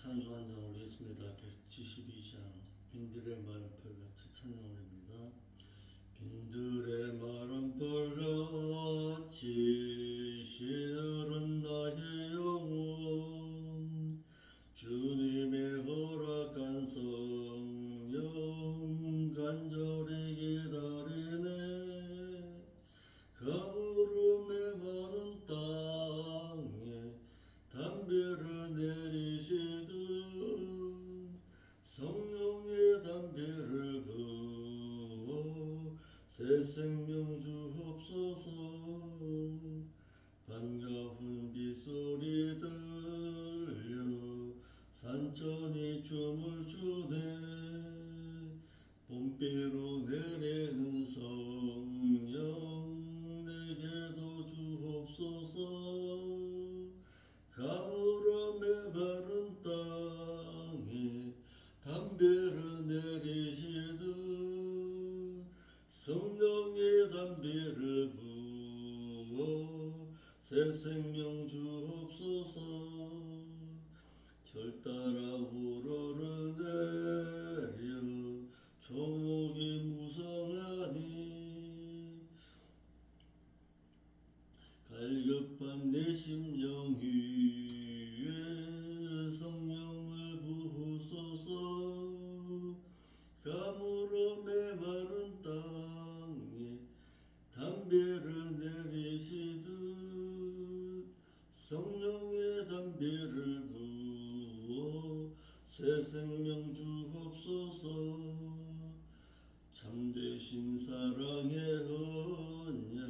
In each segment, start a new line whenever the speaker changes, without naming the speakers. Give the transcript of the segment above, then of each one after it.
찬송 한 장 올리겠습니다. 172장 빈들의 마른 벌같이 찬양 올립니다. 빈들의 마른 벌같이 시들은 나의 영혼 주님의 허락한 성령 간절히 기다리네. 가물음의 마른 땅에 담배를 내리시듯 성령의 담배를 부어 새 생명 주옵소서. 반가운 빗소리 들려 산천이 춤을 추네. 봄비로 내리는 성령 내게도 주옵소서. 가물음의 마른 땅에 담배를 내리시듯 성령의 담배를 부어 새 생명 주옵소서. 절 따라 우러러내려 초목이 무성하니 갈급한 내 심령 위에 성령을 부으소서. 가물음의 마른 땅에 담배를 내리시듯 성령의 담배를 부어 새 생명 주옵소서. 참되신 사랑의 언약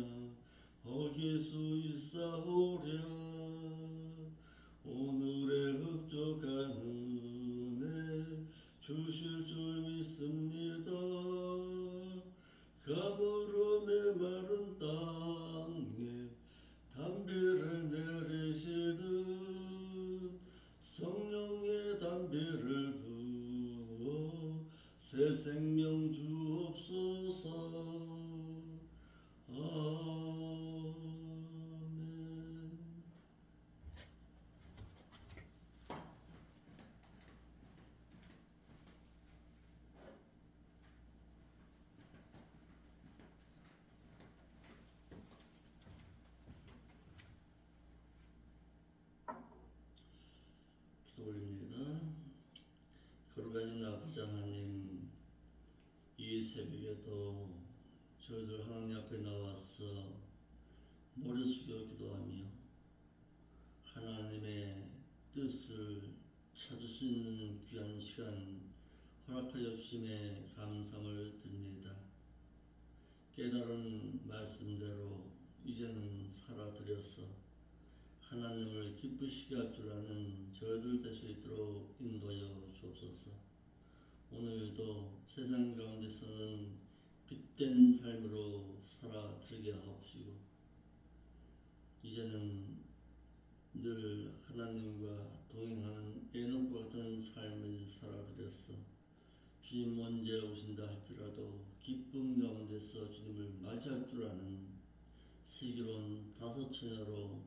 어길 수 있사오랴. 오늘의 흡족한 은혜 주실 줄 믿습니다. 가물음의 마른 땅에 담배를 내리시듯 성령의 담배를 부어 새 생명 주옵소서. 아멘. 기도 올립니다. 거룩하신 아버지 하나님, 이 새벽에도 저희들 하나님 앞에 나와서 머리 숙여 기도하며 하나님의 뜻을 찾을 수 있는 귀한 시간 허락하여 주심에 감사를 드립니다. 깨달은 말씀대로 이제는 살아들여서 하나님을 기쁘시게 할 줄 아는 저희들 될 수 있도록 인도하여 주옵소서. 오늘도 세상 가운데서는 빛된 삶으로 살아들게 하옵시고 이제는 늘 하나님과 동행하는 에녹과 같은 삶을 살아들였어. 주님 언제 오신다 할지라도 기쁨 가운데서 주님을 맞이할 줄 아는 슬기로운 다섯 처녀로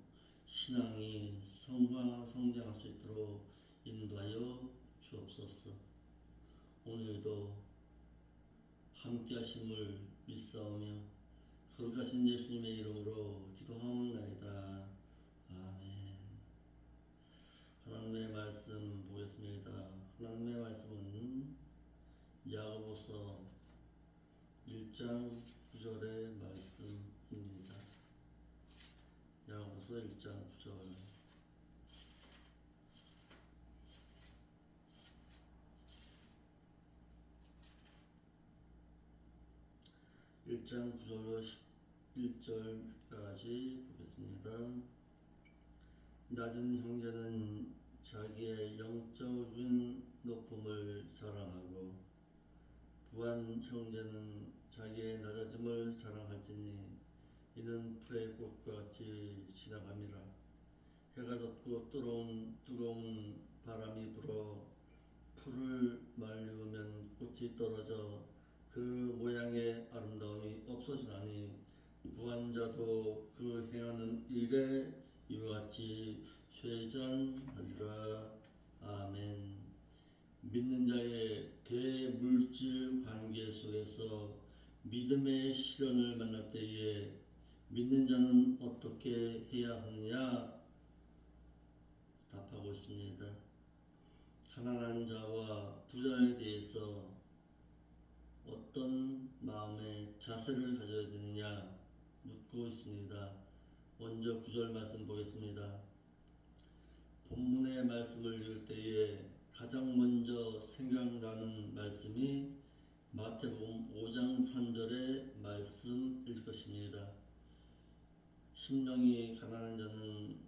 신앙이 성장할 수 있도록 인도하여 주옵소서. 오늘도 함께 하심을 믿사오며 거룩하신 예수님의 이름으로 기도하옵나이다. 아멘. 하나님의 말씀 보겠습니다. 하나님의 말씀은 야고보서 1장 9절의 말씀입니다. 야고보서 1장 9절. (1장 9절로 11절까지) 보겠습니다. 낮은 형제는 자기의 영적인 높음을 자랑하고 부한 형제는 자기의 낮아짐을 자랑할지니 이는 풀의 꽃과 같이 지나감이라. 해가 돋고 뜨거운 바람이 불어 풀을 말리우면 꽃이 떨어져 그 모양의 아름다움이 없어지나니 부한 자도 그 행하는 일에 이와 같이 쇠잔하리라. 아멘. 믿는 자의 대물질 관계 속에서 믿음의 시련을 만날 때에 믿는 자는 어떻게 해야 하느냐 답하고 있습니다. 가난한 자와 부자에 대해서 어떤 마음의 자세를 가져야 되느냐 묻고 있습니다. 먼저 9절 말씀 보겠습니다. 본문의 말씀을 읽을 때에 가장 먼저 생각나는 말씀이 마태복음 5장 3절의 말씀일 것입니다. 심령이 가난한 자는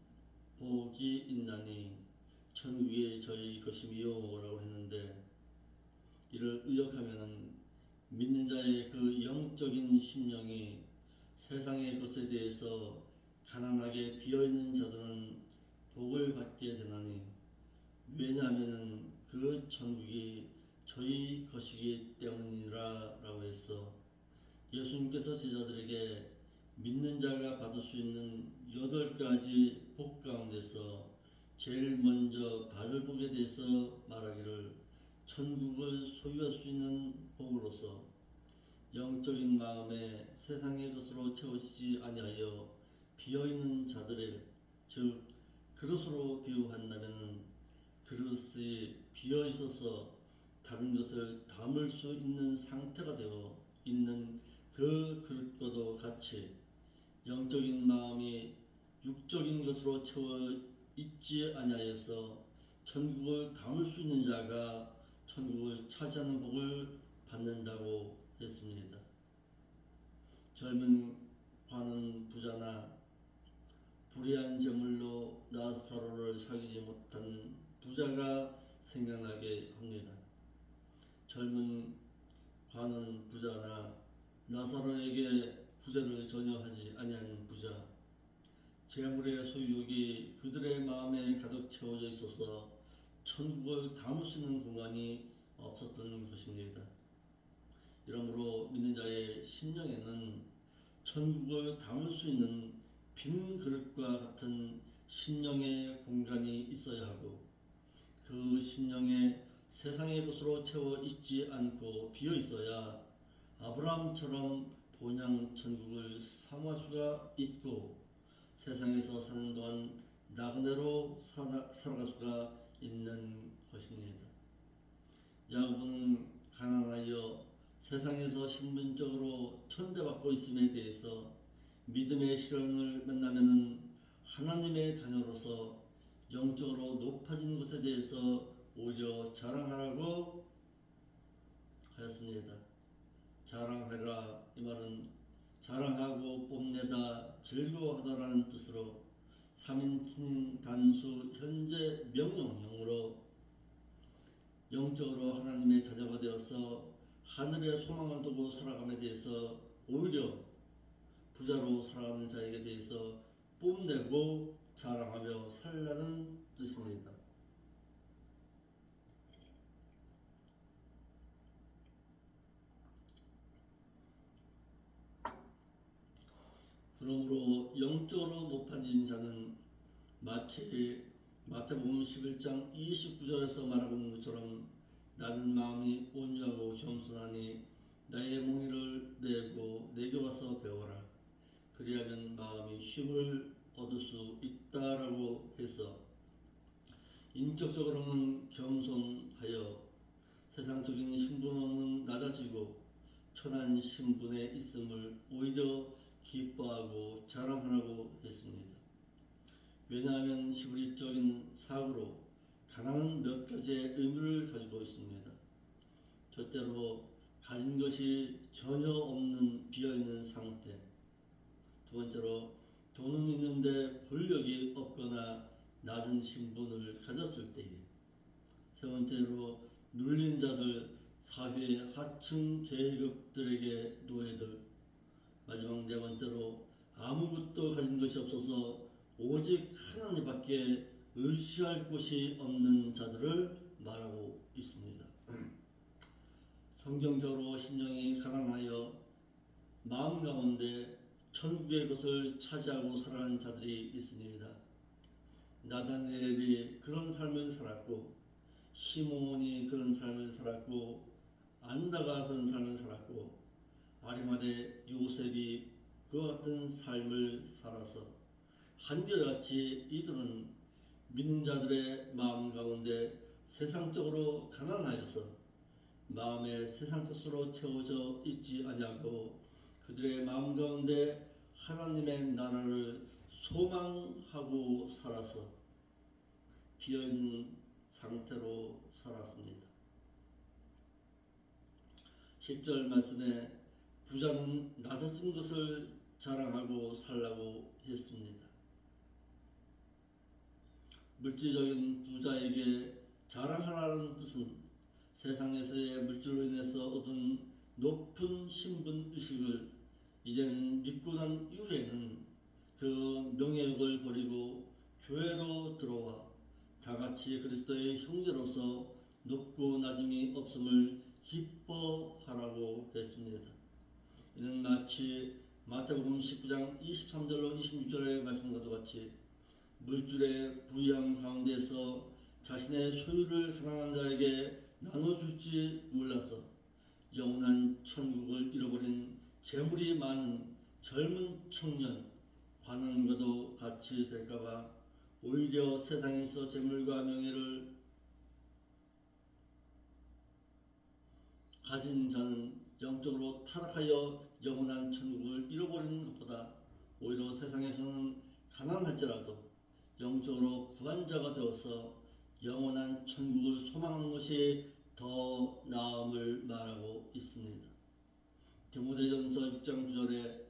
복이 있나니 천국이 저희 것이미요 라고 했는데, 이를 의역하면 믿는 자의 그 영적인 심령이 세상의 것에 대해서 가난하게 비어있는 자들은 복을 받게 되나니, 왜냐하면 그 천국이 저희 것이기 때문이라 라고 해서 예수님께서 제자들에게 믿는 자가 받을 수 있는 8가지 복 가운데서 제일 먼저 받을 복에 대해서 말하기를 천국을 소유할 수 있는 복으로서 영적인 마음에 세상의 것으로 채워지지 아니하여 비어있는 자들의, 즉 그릇으로 비유한다면 그릇이 비어있어서 다른 것을 담을 수 있는 상태가 되어 있는 그 그릇과도 같이 영적인 마음이 육적인 것으로 채워 있지 아니하여서 천국을 담을 수 있는 자가 천국을 차지하는 복을 받는다고 했습니다. 젊은 관은 부자나 불의한 제물로 나사로를 사귀지 못한 부자가 생각나게 합니다. 젊은 관은 부자나 나사로에게 부자를 전혀 하지 아니한 부자, 재물의 소유욕이 그들의 마음에 가득 채워져 있어서 천국을 담을 수 있는 공간이 없었던 것입니다. 이러므로 믿는 자의 심령에는 천국을 담을 수 있는 빈 그릇과 같은 심령의 공간이 있어야 하고, 그 심령에 세상의 것으로 채워 있지 않고 비어 있어야 아브라함처럼 본향 천국을 사모할 수가 있고 세상에서 사는 동안 나그네로 살아갈 수가 있는 것입니다. 야고보는 가난하여 세상에서 신분적으로 천대받고 있음에 대해서 믿음의 시련을 만나면 하나님의 자녀로서 영적으로 높아진 것에 대해서 오히려 자랑하라고 하였습니다. 자랑하라, 이 말은 자랑하고 뽐내다 즐거워하다라는 뜻으로 3인칭 단수 현재 명령형으로 영적으로 하나님의 자녀가 되어서 하늘의 소망을 두고 살아감에 대해서 오히려 부자로 살아가는 자에게 대해서 뽐내고 자랑하며 살라는 뜻입니다. 그러므로 영적으로 높아진 자는 마치 마태복음 11장 29절에서 말하고 있는 것처럼 나는 마음이 온유하고 겸손하니 나의 몽의를 메고 내게 와서 배워라. 그리하면 마음이 쉼을 얻을 수 있다라고 해서 인격적으로는 겸손하여 세상적인 신분은 낮아지고 천한 신분에 있음을 오히려 기뻐하고 자랑하라고 했습니다. 왜냐하면 히브리적인 사고로 가난은 몇 가지의 의미를 가지고 있습니다. 첫째로 가진 것이 전혀 없는 비어있는 상태, 두 번째로 돈은 있는데 권력이 없거나 낮은 신분을 가졌을 때에, 세 번째로 눌린 자들, 사회 하층 계급들에게 노예들, 마지막 네 번째로 아무것도 가진 것이 없어서 오직 하나님밖에 의지할 곳이 없는 자들을 말하고 있습니다. 성경적으로 심령이 가난하여 마음 가운데 천국의 것을 차지하고 살아가는 자들이 있습니다. 나다니엘이 그런 그런 삶을 살았고, 시몬이 그런 삶을 살았고, 안다가 그런 삶을 살았고, 아리마대 요셉이 그와 같은 삶을 살아서 한결같이 이들은 믿는 자들의 마음 가운데 세상적으로 가난하여서 마음에 세상 것으로 채워져 있지 아니하고 그들의 마음 가운데 하나님의 나라를 소망하고 살아서 비어있는 상태로 살았습니다. 10절 말씀에 부자는 낮아진 것을 자랑하고 살라고 했습니다. 물질적인 부자에게 자랑하라는 뜻은 세상에서의 물질로 인해서 얻은 높은 신분 의식을 이제는 믿고 난 이후에는 그 명예욕을 버리고 교회로 들어와 다같이 그리스도의 형제로서 높고 낮음이 없음을 기뻐하라고 했습니다. 이는 마치 마태복음 19장 23절로 26절의 말씀과도 같이 물질의 부유함 가운데서 자신의 소유를 가난한 자에게 나눠줄지 몰라서 영원한 천국을 잃어버린 재물이 많은 젊은 청년 관원과도 같이 될까봐 오히려 세상에서 재물과 명예를 가진 자는 영적으로 타락하여 영원한 천국을 잃어버리는 것보다 오히려 세상에서는 가난할지라도 영적으로 부한자가 되어서 영원한 천국을 소망하는 것이 더 나음을 말하고 있습니다. 디모데전서 6장 9절에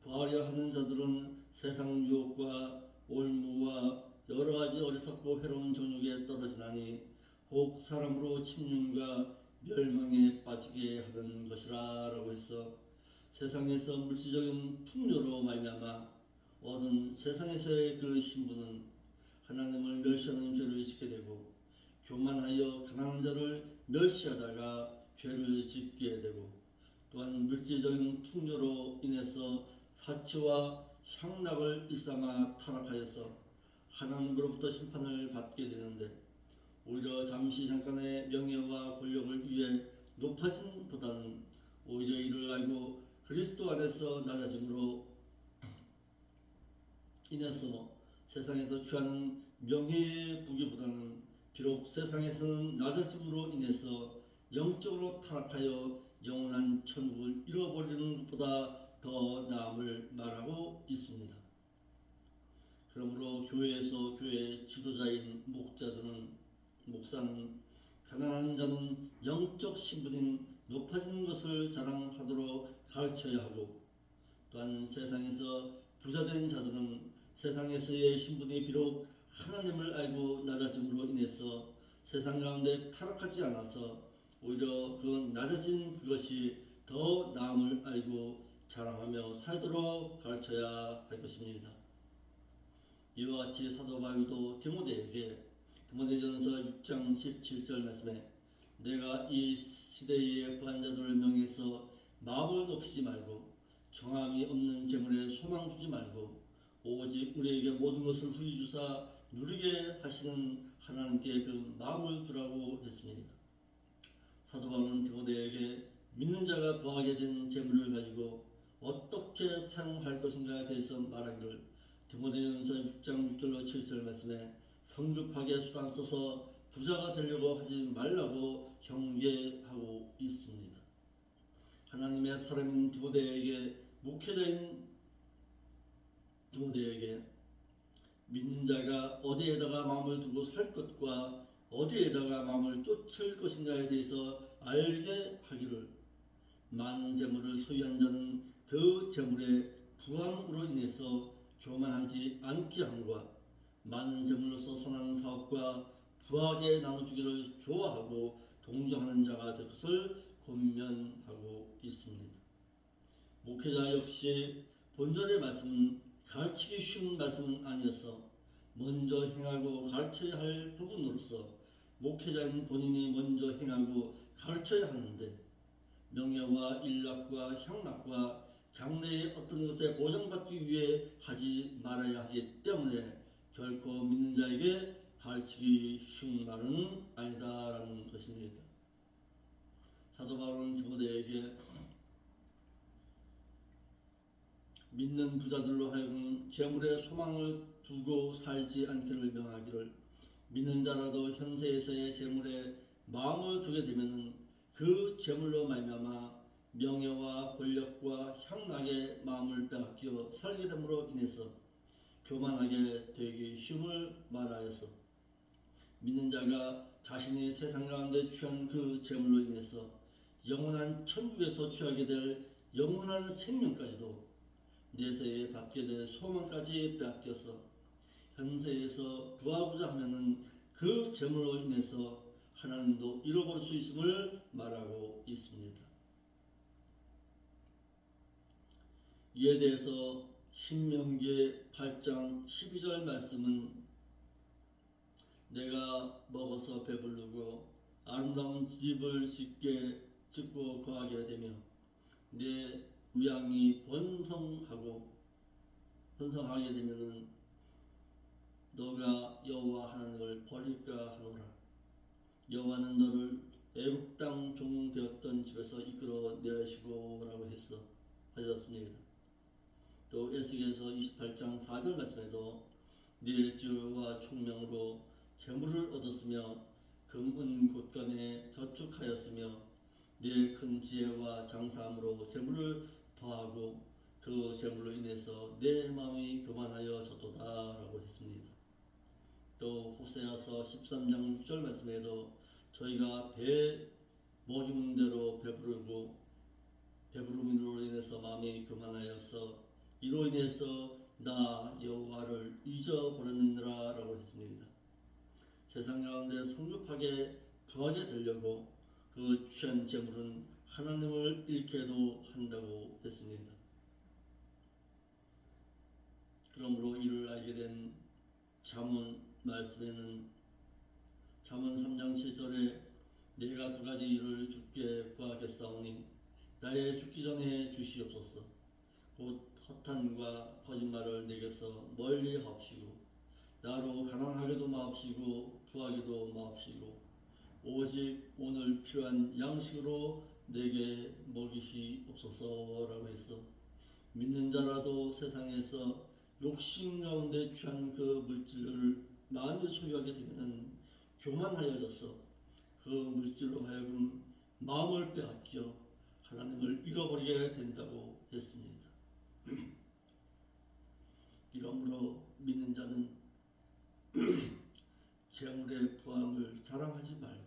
부하려 하는 자들은 세상 유혹과 올무와 여러 가지 어리석고 해로운 정욕에 떨어지나니 혹 사람으로 침륜과 멸망에 빠지게 하는 것이라 라고 해서 세상에서 물질적인 풍요로 말미암아 얻은 세상에서의 그 신분은 하나님을 멸시하는 죄를 짓게 되고 교만하여 가난한 자를 멸시하다가 죄를 짓게 되고 또한 물질적인 풍요로 인해서 사치와 향락을 일삼아 타락하여서 하나님으로부터 심판을 받게 되는데 오히려 잠시 잠깐의 명예와 권력을 위해 높아짐보다는 오히려 이를 알고 그리스도 안에서 낮아짐으로 인해서 세상에서 취하는 명예의 부귀보다는 비록 세상에서는 낮아짐으로 인해서 영적으로 타락하여 영원한 천국을 잃어버리는 것보다 더 나음을 말하고 있습니다. 그러므로 교회에서 교회 지도자인 목사는 가난한 자는 영적 신분인 높아진 것을 자랑하도록 가르쳐야 하고 또한 세상에서 부자된 자들은 세상에서의 신분이 비록 하나님을 알고 낮아짐으로 인해서 세상 가운데 타락하지 않아서 오히려 그 낮아진 그것이 더 나음을 알고 자랑하며 살도록 가르쳐야 할 것입니다. 이와 같이 사도 바울도 디모데에게 디모데전서 6장 17절 말씀에 내가 이 시대의 부한자들을 명해서 마음을 높이지 말고 정함이 없는 재물에 소망 두지 말고 오직 우리에게 모든 것을 후히 주사 누리게 하시는 하나님께 그 마음을 두라고 했습니다. 사도 바울은 디모데에게 믿는 자가 부하게 된 재물을 가지고 어떻게 사용할 것인가에 대해서 말하기를 디모데전서 6장 6절로 7절 말씀에 성급하게 수단 써서 부자가 되려고 하지 말라고 경계하고 있습니다. 하나님의 사람인 디모데에게 목회자인 디모데에게 믿는 자가 어디에다가 마음을 두고 살 것과 어디에다가 마음을 쫓을 것인가에 대해서 알게 하기를 많은 재물을 소유한 자는 그 재물의 부함으로 인해서 교만하지 않게 함과 많은 재물로서 선한 사업과 부하게 나눠주기를 좋아하고 동정하는 자가 될 것을 권면하고 있습니다. 목회자 역시 본절의 말씀은 가르치기 쉬운 말씀은 아니어서 먼저 행하고 가르쳐야 할 부분으로서 목회자인 본인이 먼저 행하고 가르쳐야 하는데 명예와 일락과 향락과 장래의 어떤 것에 보장받기 위해 하지 말아야 하기 때문에 결코 믿는 자에게 가르치기 쉬운 말은 아니다라는 것입니다. 사도 바울은 디모데에게 믿는 부자들로 하여금 재물에 소망을 두고 살지 않기를 명하기를, 믿는 자라도 현세에서의 재물에 마음을 두게 되면 그 재물로 말미암아 명예와 권력과 향락의 마음을 빼앗겨 살게 됨으로 인해서 교만하게 되기 쉬움을 말하여서, 믿는 자가 자신이 세상 가운데 취한 그 재물로 인해서 영원한 천국에서 취하게 될 영원한 생명까지도 내세에 받게 될 소망까지 빼앗겨서 현세에서 부하고자 하면은 그 재물로 인해서 하나님도 잃어버릴 수 있음을 말하고 있습니다. 이에 대해서 신명기 8장 12절 말씀은 내가 먹어서 배부르고 아름다운 집을 짓고 거하게 되며 내 위양이 번성하게 되면은 너가 여호와 하나님을 버릴까 하노라. 여호와는 너를 애굽 땅 종 되었던 집에서 이끌어 내시고라고 하셨습니다. 또 에스겔서 28장 4절 말씀에도 네 지혜와 총명으로 재물을 얻었으며 금은 곳간에 저축하였으며 네 큰 지혜와 장사함으로 재물을 더하고 그 재물로 인해서 내 마음이 교만하여 졌도다라고 했습니다. 또 호세아서 13장 6절 말씀에도 저희가 배 먹이는 대로 배부름으로 인해서 마음이 교만하여서 이로 인해서 나 여호와를 잊어버렸느니라 라고 했습니다. 세상 가운데 성급하게 부하게 되려고 그 취한 재물은 하나님을 잃게도 한다고 했습니다. 그러므로 이를 알게 된 잠언 말씀에는 잠언 3장 7절에 내가 두 가지 일을 주께 구하겠사오니 나의 죽기 전에 주시옵소서. 곧 허탄과 거짓말을 내게서 멀리 하옵시고 나로 가난하게도 마옵시고 부하게도 마옵시고 오직 오늘 필요한 양식으로 내게 먹이시옵소서라고 해서 믿는 자라도 세상에서 욕심 가운데 취한 그 물질을 많이 소유하게 되면 교만하여져서 그 물질로 하여금 마음을 빼앗겨 하나님을 잃어버리게 된다고 했습니다. 이러므로 믿는 자는 재물의 부함을 자랑하지 말고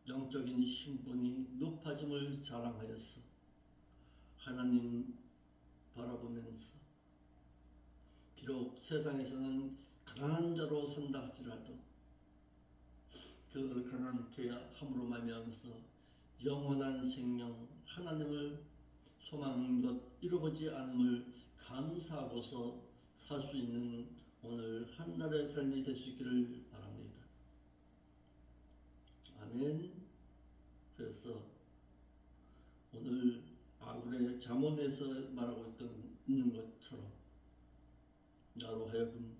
영적인 신분이 높아짐을 자랑하여서 하나님 바라보면서 비록 세상에서는 가난한 자로 산다 할지라도 그 가난케 함으로 말미암아서 영원한 생명 하나님을 소망한 것 잃어보지 않음을 감사하고서 살 수 있는 오늘 한날의 삶이 될 수 있기를 바랍니다. 아멘. 그래서 오늘 아굴의 잠언에서 말하고 있는 것처럼 나로 하여금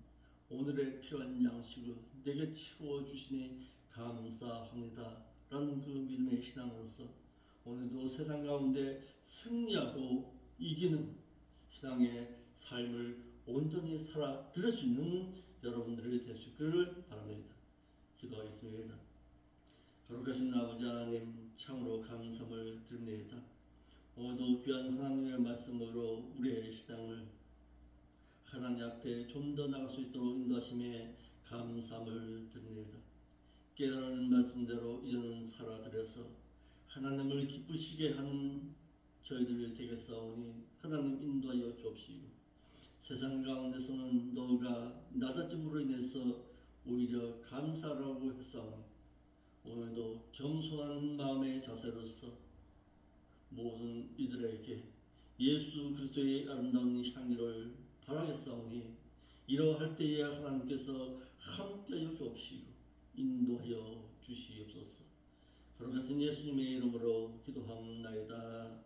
오늘의 필요한 양식을 내게 채워주시니 감사합니다 라는 그 믿음의 신앙으로서 오늘도 세상 가운데 승리하고 이기는 신앙의 삶을 온전히 살아 드릴 수 있는 여러분들이 될 수 있기를 바랍니다. 기도하겠습니다. 거룩하신 아버지 하나님, 참으로 감사를 드립니다. 오늘도 귀한 하나님의 말씀으로 우리의 신앙을 하나님 앞에 좀 더 나갈 수 있도록 인도하심에 감사를 드립니다. 깨달은 말씀대로 이제는 살아들여서 하나님을 기쁘시게 하는 저희들이 되겠사오니 하나님 인도하여 주옵시고, 세상 가운데서는 너가 낮아짐으로 인해서 오히려 감사라고 했사오니 오늘도 겸손한 마음의 자세로서 모든 이들에게 예수 그리스도의 아름다운 향기를 바라겠사오니 이러할 때에 하나님께서 함께하여 주옵시고 인도하여 주시옵소서. 거룩하신 예수님의 이름으로 기도하옵나이다.